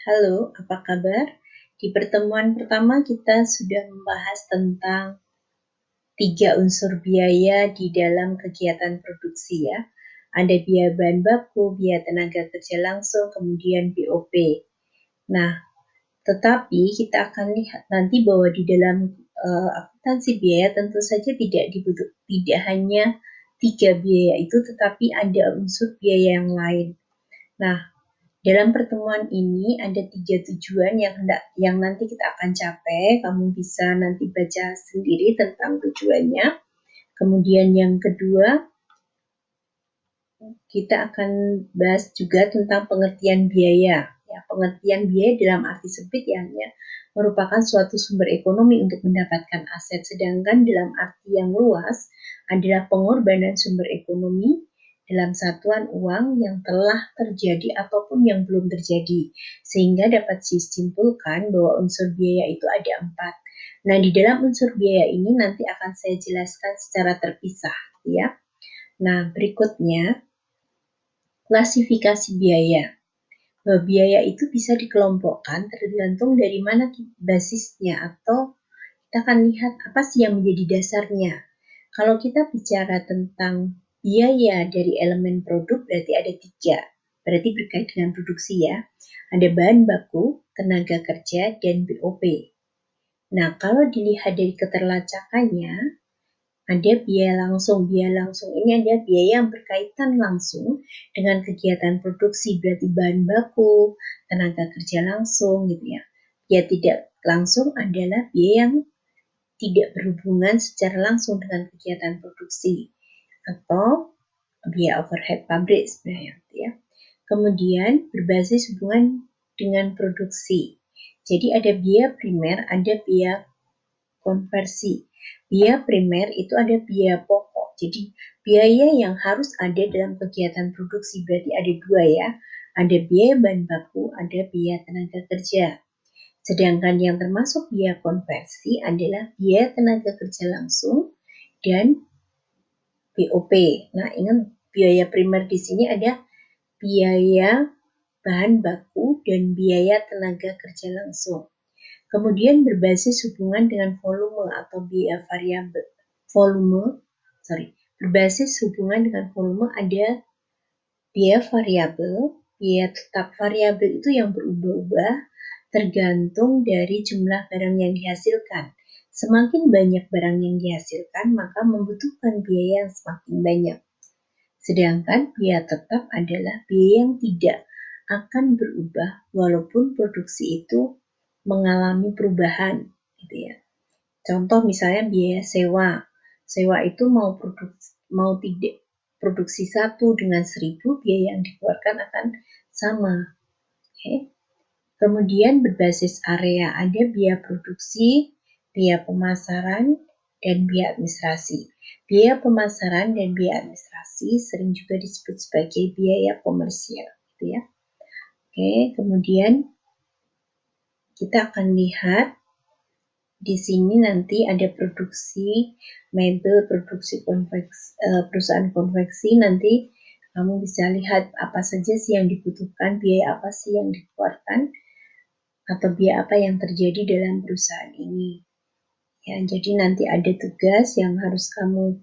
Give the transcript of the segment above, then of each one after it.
Halo, apa kabar? Di pertemuan pertama kita sudah membahas tentang 3 unsur biaya di dalam kegiatan produksi ya. Ada biaya bahan baku, biaya tenaga kerja langsung, kemudian BOP. Nah, tetapi kita akan lihat nanti bahwa di dalam akuntansi biaya tentu saja tidak hanya 3 biaya itu, tetapi ada unsur biaya yang lain. Nah, dalam pertemuan ini ada 3 tujuan yang nanti kita akan capai. Kamu bisa nanti baca sendiri tentang tujuannya. Kemudian yang kedua, kita akan bahas juga tentang pengertian biaya. Ya, pengertian biaya dalam arti sempit hanya merupakan suatu sumber ekonomi untuk mendapatkan aset, sedangkan dalam arti yang luas adalah pengorbanan sumber ekonomi dalam satuan uang yang telah terjadi ataupun yang belum terjadi, sehingga dapat disimpulkan bahwa unsur biaya itu ada 4. Nah, di dalam unsur biaya ini nanti akan saya jelaskan secara terpisah, ya. Nah, berikutnya klasifikasi biaya. Bahwa biaya itu bisa dikelompokkan tergantung dari mana basisnya, atau kita akan lihat apa sih yang menjadi dasarnya. Kalau kita bicara tentang biaya dari elemen produk, berarti ada 3. Berarti berkait dengan produksi ya. Ada bahan baku, tenaga kerja, dan BOP. Nah, kalau dilihat dari keterlacakannya, ada biaya langsung. Biaya langsung ini adalah biaya yang berkaitan langsung dengan kegiatan produksi, berarti bahan baku, tenaga kerja langsung gitu ya. Biaya tidak langsung adalah biaya yang tidak berhubungan secara langsung dengan kegiatan produksi atau biaya overhead pabrik sebenarnya gitu ya. Kemudian berbasis hubungan dengan produksi. Jadi ada biaya primer, ada biaya konversi. Biaya primer itu ada biaya pokok. Jadi biaya yang harus ada dalam kegiatan produksi, berarti ada 2 ya. Ada biaya bahan baku, ada biaya tenaga kerja. Sedangkan yang termasuk biaya konversi adalah biaya tenaga kerja langsung dan BOP. Nah, ingat biaya primer di sini ada biaya bahan baku dan biaya tenaga kerja langsung. Kemudian berbasis hubungan dengan volume atau biaya variabel. Berbasis hubungan dengan volume ada biaya variabel. Biaya tetap variabel itu yang berubah-ubah tergantung dari jumlah barang yang dihasilkan. Semakin banyak barang yang dihasilkan, maka membutuhkan biaya yang semakin banyak. Sedangkan biaya tetap adalah biaya yang tidak akan berubah walaupun produksi itu mengalami perubahan, gitu ya. Contoh misalnya biaya sewa. Sewa itu mau tidak produksi 1 dengan 1000, biaya yang dikeluarkan akan sama. Okay. Kemudian berbasis area, ada biaya produksi, biaya pemasaran, dan biaya administrasi. Biaya pemasaran dan biaya administrasi sering juga disebut sebagai biaya komersial, gitu ya. Oke, kemudian kita akan lihat di sini nanti ada produksi mebel, produksi perusahaan konveksi. Nanti kamu bisa lihat apa saja sih yang dibutuhkan, biaya apa sih yang dikeluarkan, atau biaya apa yang terjadi dalam perusahaan ini. Ya, jadi nanti ada tugas yang harus kamu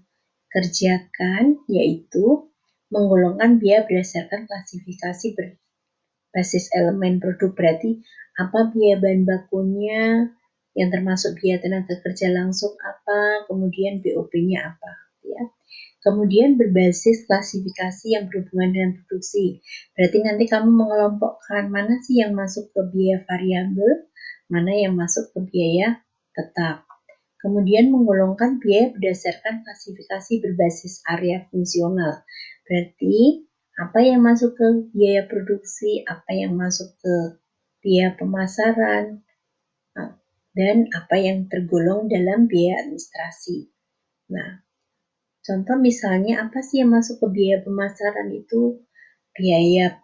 kerjakan, yaitu menggolongkan biaya berdasarkan klasifikasi berbasis elemen produk. Berarti apa biaya bahan bakunya, yang termasuk biaya tenaga kerja langsung apa, kemudian BOP-nya apa, ya. Kemudian berbasis klasifikasi yang berhubungan dengan produksi. Berarti nanti kamu mengelompokkan mana sih yang masuk ke biaya variabel, mana yang masuk ke biaya tetap. Kemudian menggolongkan biaya berdasarkan klasifikasi berbasis area fungsional. Berarti apa yang masuk ke biaya produksi, apa yang masuk ke biaya pemasaran, dan apa yang tergolong dalam biaya administrasi. Nah, contoh misalnya apa sih yang masuk ke biaya pemasaran itu? Biaya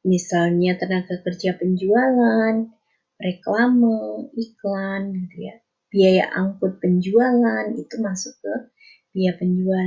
misalnya tenaga kerja penjualan, reklame, iklan gitu ya. Biaya angkut penjualan itu masuk ke biaya penjualan.